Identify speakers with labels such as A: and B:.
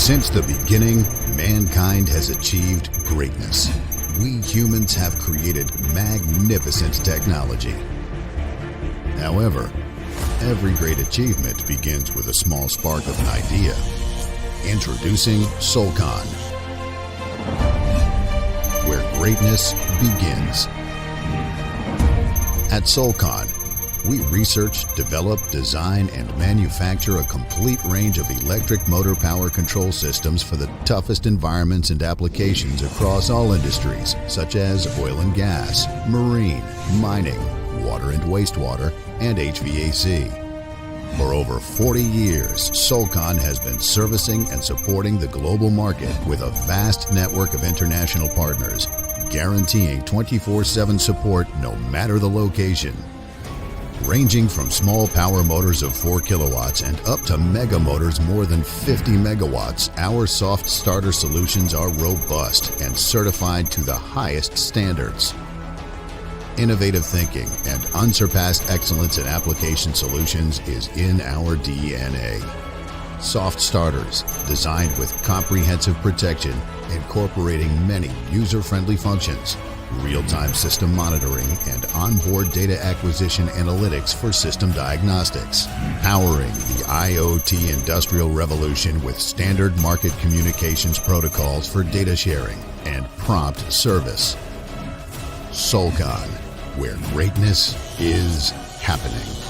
A: Since the beginning, mankind has achieved greatness. We humans have created magnificent technology. However, every great achievement begins with a small spark of an idea. Introducing Solcon, where greatness begins. At Solcon, we research, develop, design, and manufacture a complete range of electric motor power control systems for the toughest environments and applications across all industries, such as oil and gas, marine, mining, water and wastewater, and HVAC. For over 40 years, Solcon has been servicing and supporting the global market with a vast network of international partners, guaranteeing 24/7 support no matter the location. Ranging from small power motors of 4 kilowatts and up to mega motors more than 50 megawatts, our soft starter solutions are robust and certified to the highest standards. Innovative thinking and unsurpassed excellence in application solutions is in our DNA. Soft starters, designed with comprehensive protection, incorporating many user-friendly functions, real-time system monitoring, and onboard data acquisition analytics for system diagnostics, powering the IoT industrial revolution with standard market communications protocols for data sharing and prompt service. Solcon, where greatness is happening.